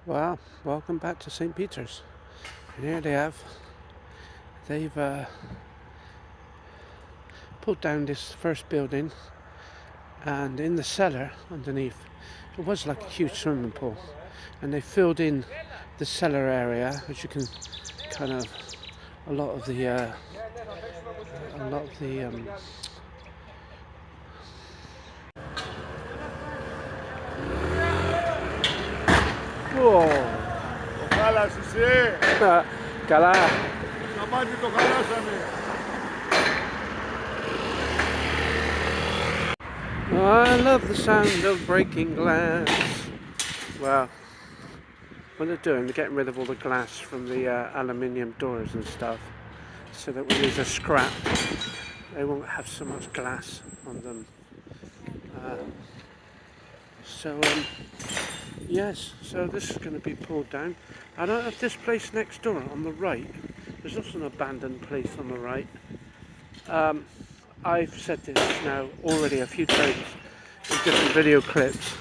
Well, welcome back to St. Peter's. And here they've pulled down this first building, and in the cellar underneath, it was like a huge swimming pool. And they filled in the cellar area, as you can kind of, a lot of the Whoa! Χάλασε Καλά. Τα μάτια το χαλάσανε. I love the sound of breaking glass. Well, what they're doing, they're getting rid of all the glass from the aluminium doors and stuff, so that when these are scrapped, they won't have so much glass on them. Yes, so this is going to be pulled down. I don't have this place next door on the right. There's also an abandoned place on the right. I've said this now already a few times in different video clips,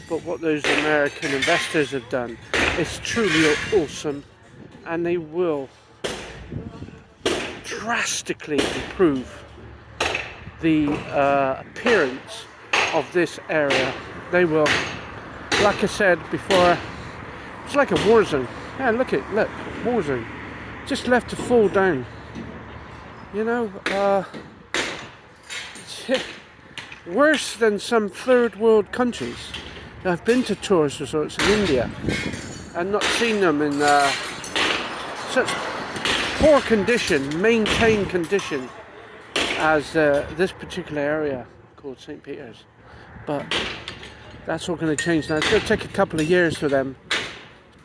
but what those American investors have done is truly awesome, and they will drastically improve the appearance of this area. They will, like I said before, it's like a war zone. Yeah, look, war zone. Just left to fall down. You know, worse than some third world countries. I've been to tourist resorts in India and not seen them in such poor condition, maintained condition as this particular area called St. Peter's. But that's all going to change now. It's going to take a couple of years for them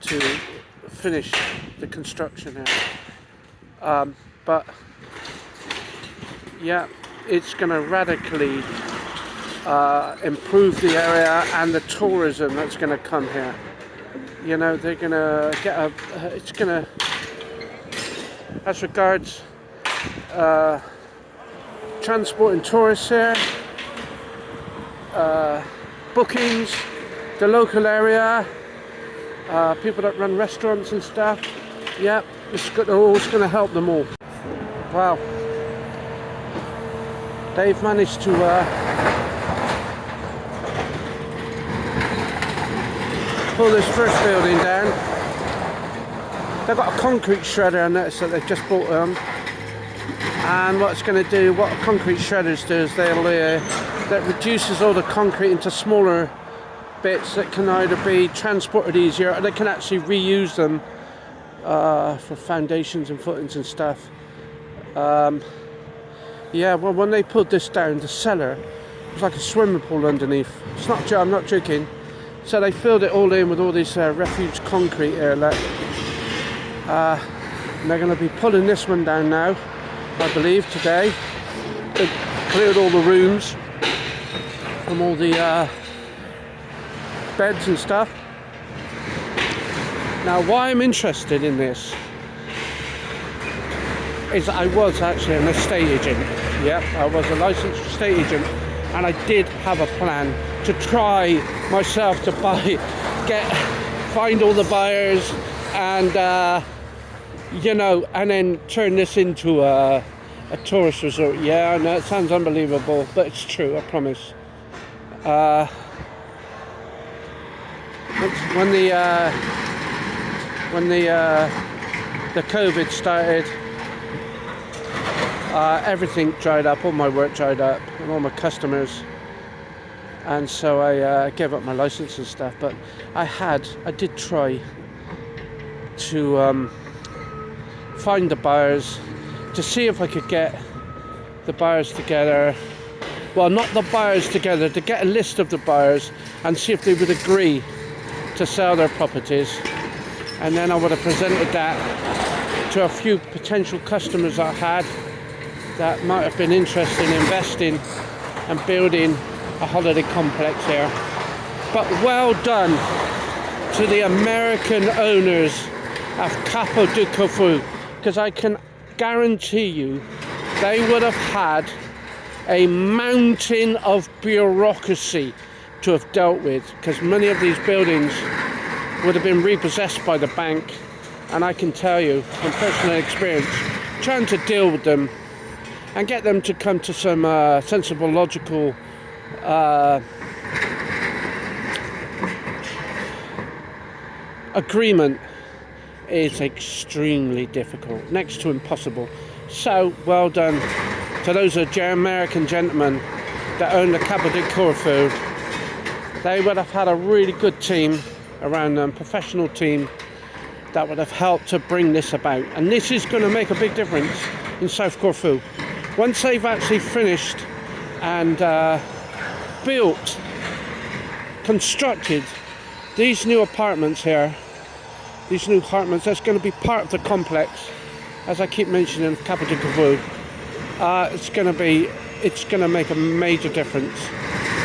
to finish the construction here. But yeah, it's going to radically improve the area and the tourism that's going to come here. You know, they're going to get it's going to, as regards transporting tourists here, bookings, the local area, people that run restaurants and stuff. Yep, it's going to help them all. Wow. They've managed to pull this first building down. They've got a concrete shredder on it, so they've just bought them. And what concrete shredders do is that reduces all the concrete into smaller bits that can either be transported easier, or they can actually reuse them for foundations and footings and stuff. Yeah, well, when they pulled this down, the cellar was like a swimming pool underneath. I'm not joking. So they filled it all in with all this refuge concrete here. And they're going to be pulling this one down now, I believe, today. They cleared all the rooms from all the beds and stuff. Now, why I'm interested in this is I was actually an estate agent. Yep, I was a licensed estate agent, and I did have a plan to try myself to find all the buyers and and then turn this into a tourist resort. Yeah, I know it sounds unbelievable, but it's true, I promise. When the COVID started, everything dried up, all my work dried up, and all my customers, and so I gave up my license and stuff. But I did try to find the buyers, to see if I could get the buyers together. Well, not the buyers together, to get a list of the buyers and see if they would agree to sell their properties. And then I would have presented that to a few potential customers I had that might have been interested in investing and building a holiday complex here. But well done to the American owners of Capo de Corfu, because I can guarantee you they would have had a mountain of bureaucracy to have dealt with, because many of these buildings would have been repossessed by the bank. And I can tell you from personal experience, trying to deal with them and get them to come to some sensible, logical agreement is extremely difficult, next to impossible. So well done to those American gentlemen that own the Capo di Corfu. They would have had a really good team around them, professional team, that would have helped to bring this about. And this is going to make a big difference in South Corfu. Once they've actually finished and built, constructed these new apartments here, these new apartments, that's going to be part of the complex, as I keep mentioning, Capo di Corfu. It's going to make a major difference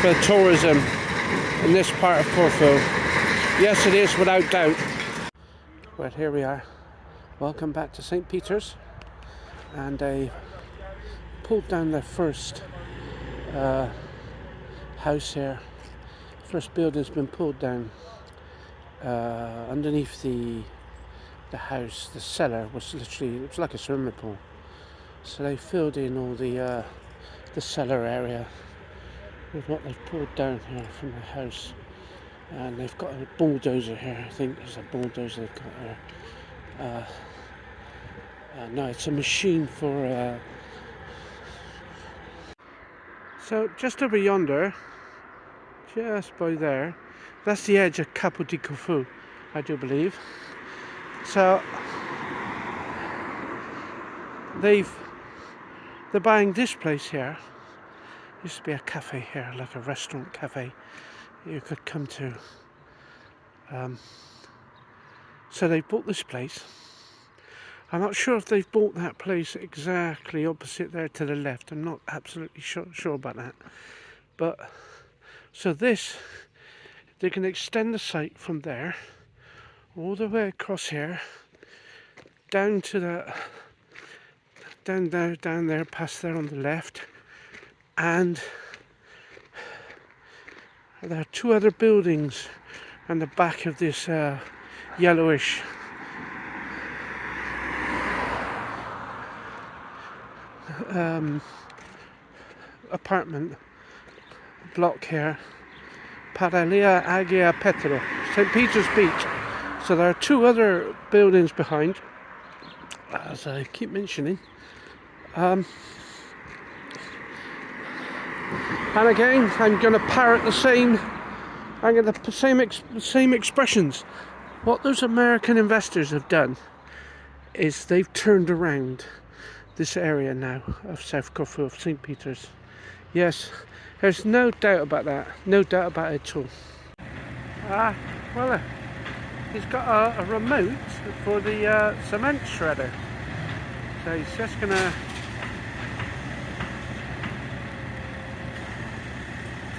for tourism in this part of Corfu. Yes, it is, without doubt. Well, here we are. Welcome back to St. Peter's. And they pulled down their first house here. First building's been pulled down. Underneath the house, the cellar was literally, it was like a swimming pool. So they filled in all the cellar area with what they've pulled down here from the house. And they've got a bulldozer here. I think there's a bulldozer they've got here. No, it's a machine for... So just over yonder, just by there, that's the edge of Capo di Corfu, I do believe. So they're buying this place here. Used to be a cafe here, like a restaurant cafe you could come to. So they bought this place. I'm not sure if they've bought that place exactly opposite there to the left. I'm not absolutely sure about that. But so this, they can extend the site from there all the way across here down to that, down there past there on the left, and there are two other buildings on the back of this yellowish apartment block here. Paralia Agia Petro, St. Peter's Beach. So there are two other buildings behind, as I keep mentioning. And again, I'm going to parrot the same expressions. What those American investors have done is they've turned around this area now of South Corfu, of St. Peter's. Yes, there's no doubt about that. No doubt about it at all. Well, he's got a remote for the cement shredder. So he's just going to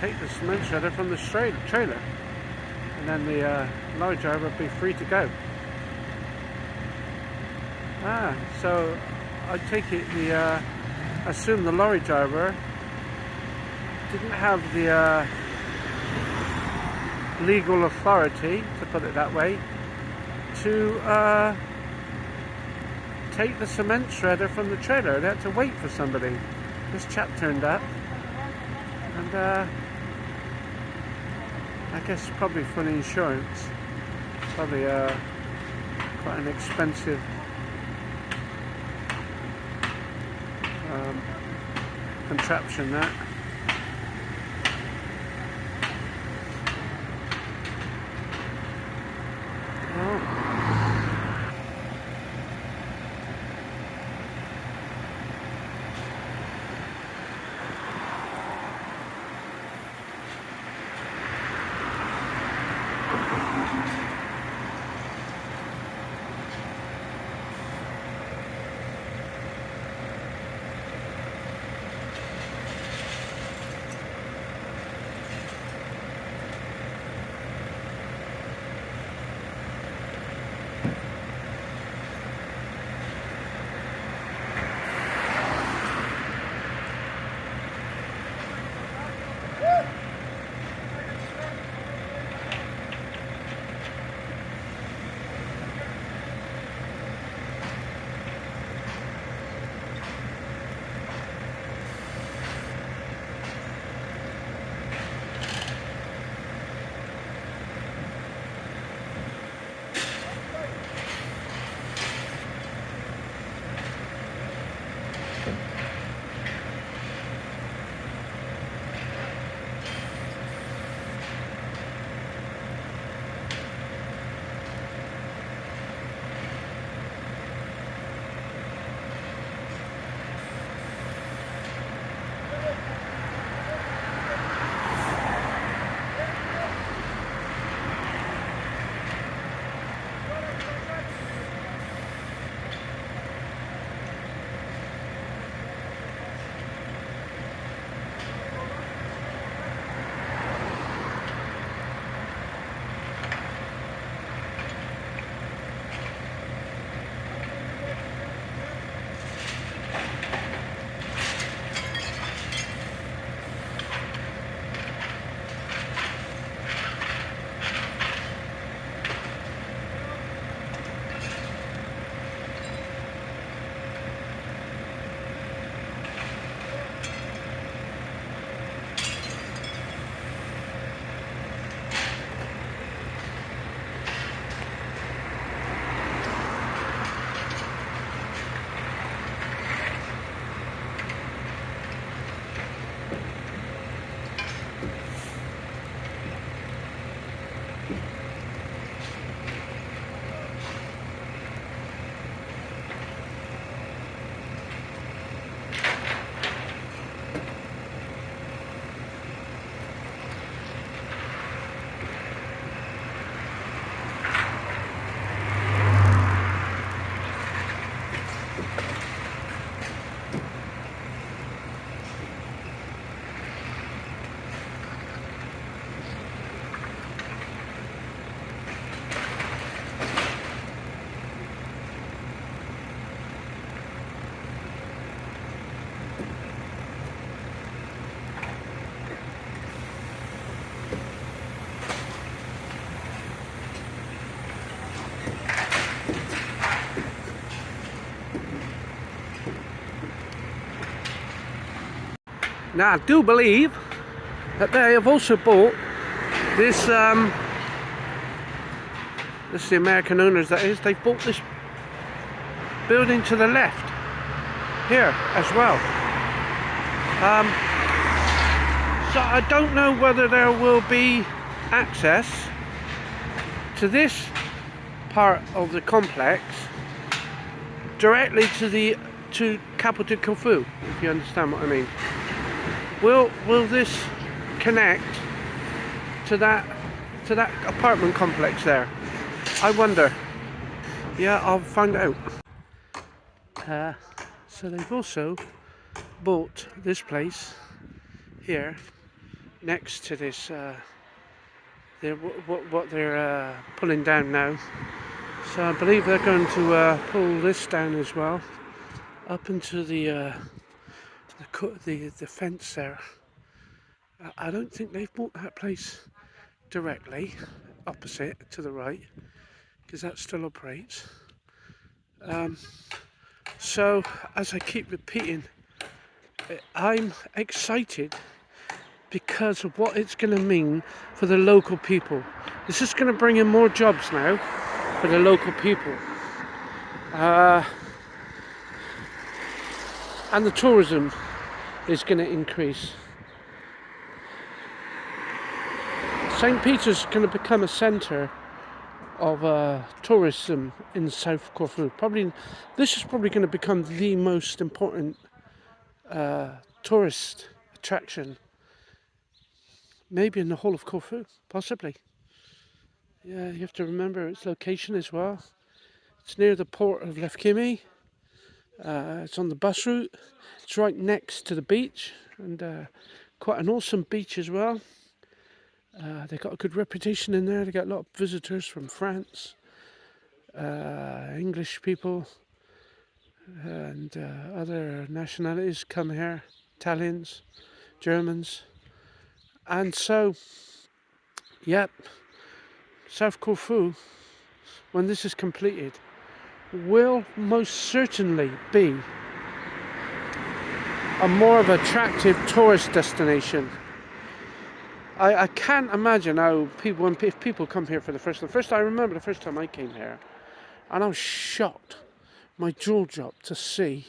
take the cement shredder from the trailer, and then the lorry driver will be free to go. So I take it I assume the lorry driver didn't have the legal authority, to put it that way, to take the cement shredder from the trailer. They had to wait for somebody. This chap turned up, and I guess probably for the insurance, probably quite an expensive contraption, that. Now, I do believe that they have also bought this, this is the American owners, that is, they've bought this building to the left here as well. So I don't know whether there will be access to this part of the complex directly to Capo di Corfu, if you understand what I mean. Will this connect to that apartment complex there? I wonder. Yeah, I'll find out. So they've also bought this place here next to this. What they're pulling down now. So I believe they're going to pull this down as well, up into the fence there. I don't think they've bought that place directly opposite to the right, because that still operates. So as I keep repeating, I'm excited because of what it's going to mean for the local people. This is going to bring in more jobs now for the local people. And the tourism is going to increase. St. Peter's going to become a centre of tourism in South Corfu. This is probably going to become the most important tourist attraction, maybe in the whole of Corfu, possibly. Yeah, you have to remember its location as well. It's near the port of Lefkimi. It's on the bus route. It's right next to the beach, and quite an awesome beach as well. They've got a good reputation in there. They got a lot of visitors from France, English people, and other nationalities come here, Italians, Germans. And so, yep, South Corfu, when this is completed, will most certainly be a more of an attractive tourist destination. I can't imagine how if people come here for the first time. I remember the first time I came here, and I was shocked, my jaw dropped to see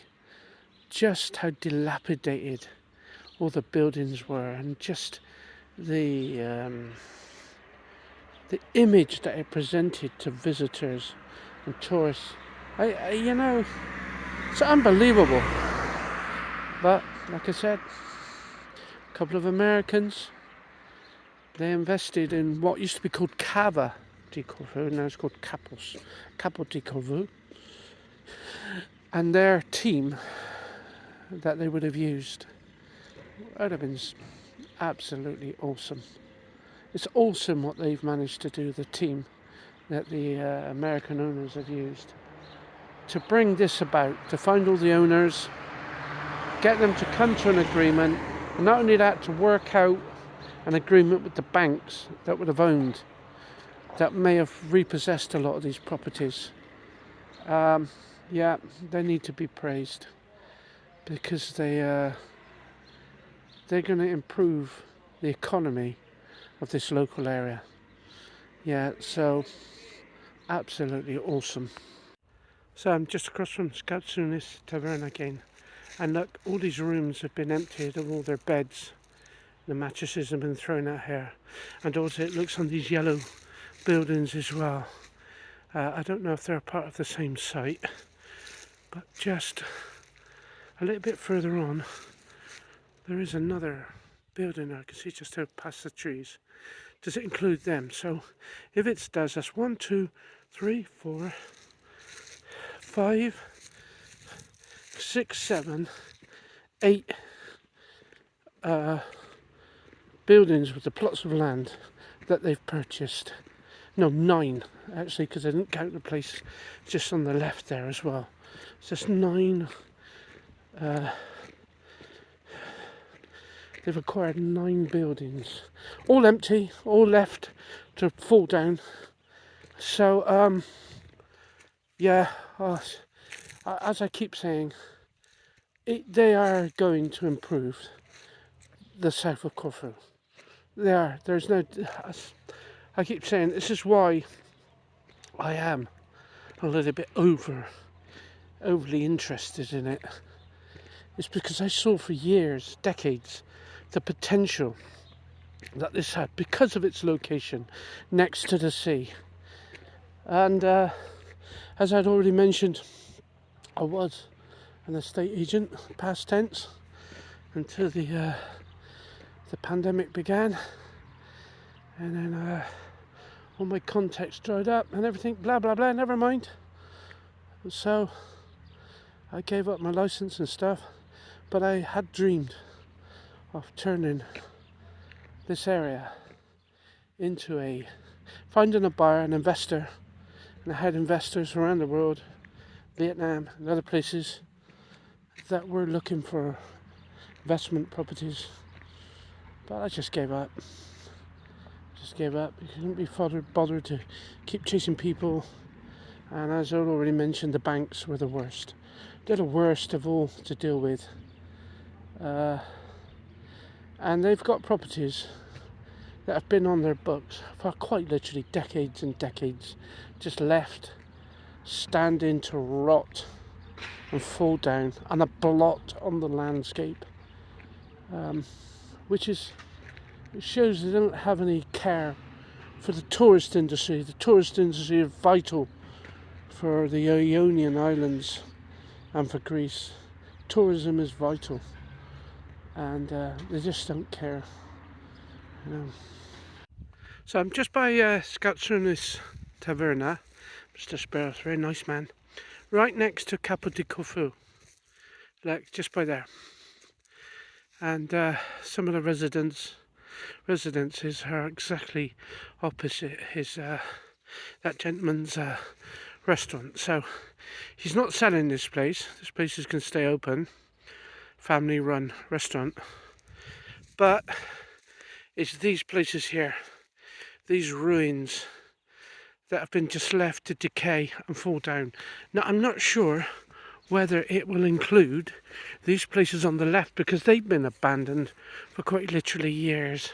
just how dilapidated all the buildings were, and just the image that it presented to visitors and tourists. You know, it's unbelievable. But like I said, a couple of Americans, they invested in what used to be called Cava di Corfu, now it's called Capo di Corfu. And their team that they would have used would have been absolutely awesome. It's awesome what they've managed to do, the team that the American owners have used to bring this about, to find all the owners, get them to come to an agreement, and not only that, to work out an agreement with the banks that would have owned, that may have repossessed a lot of these properties. Yeah, they need to be praised, because they're going to improve the economy of this local area. Yeah, so absolutely awesome. So I'm just across from Skatsunis Tavern again, and look, all these rooms have been emptied of all their beds. The mattresses have been thrown out here, and also it looks on these yellow buildings as well. I don't know if they're part of the same site, but just a little bit further on there is another building I can see just out past the trees. Does it include them? So if it does, that's 1, 2, 3, 4, 5, 6, 7, 8 buildings with the plots of land that they've purchased. No, 9 actually, because I didn't count the place just on the left there as well. So it's 9. They've acquired 9 buildings, all empty, all left to fall down. So yeah, as I keep saying, they are going to improve the south of Corfu. There's no. I keep saying this is why I am a little bit overly interested in it. It's because I saw for years, decades, the potential that this had because of its location next to the sea. And as I'd already mentioned, I was an estate agent, past tense, until the pandemic began, and then all my contacts dried up and everything, blah blah blah, never mind. So I gave up my license and stuff, but I had dreamed of turning this area into finding a buyer, an investor, and I had investors around the world, Vietnam and other places, that were looking for investment properties, but I just gave up. You couldn't be bothered to keep chasing people, and as I already mentioned, the banks were the worst. They're the worst of all to deal with, and they've got properties that have been on their books for quite literally decades and decades, just left standing to rot and fall down, and a blot on the landscape, which shows they don't have any care for the tourist industry. The tourist industry is vital for the Ionian Islands and for Greece. Tourism is vital, and they just don't care. So I'm just by Skatsunis Taverna, Mr. Sparrow, very nice man, right next to Capo di Corfu, like just by there. And some of the residences are exactly opposite his that gentleman's restaurant. So he's not selling this place. This place is going to stay open, family run restaurant, but it's these places here, these ruins that have been just left to decay and fall down. Now I'm not sure whether it will include these places on the left, because they've been abandoned for quite literally years.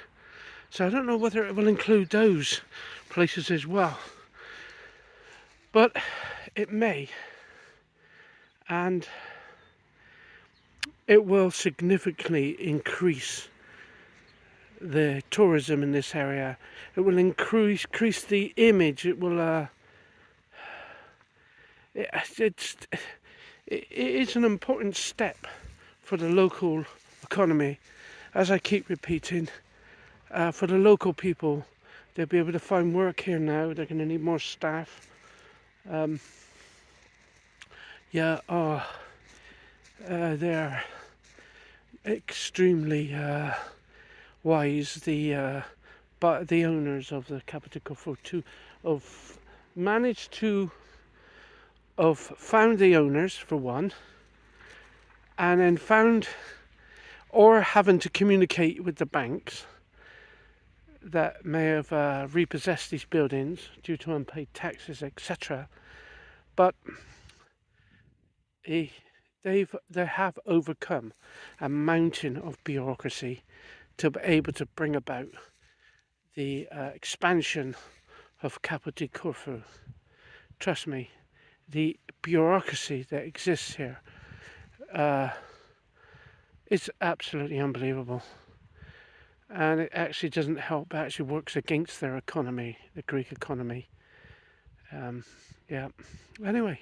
So I don't know whether it will include those places as well, but it may, and it will significantly increase the tourism in this area. It will increase the image. It will it's an important step for the local economy. As I keep repeating, for the local people, they'll be able to find work here now. They're going to need more staff. They're extremely wise, but the owners of the Capo di Corfu found the owners for one, and then found, or having to communicate with the banks that may have repossessed these buildings due to unpaid taxes, etc. But they have overcome a mountain of bureaucracy to be able to bring about the expansion of Capo di Corfu. Trust me, the bureaucracy that exists here is absolutely unbelievable, and it actually doesn't help. It actually works against their economy, the Greek economy. Anyway,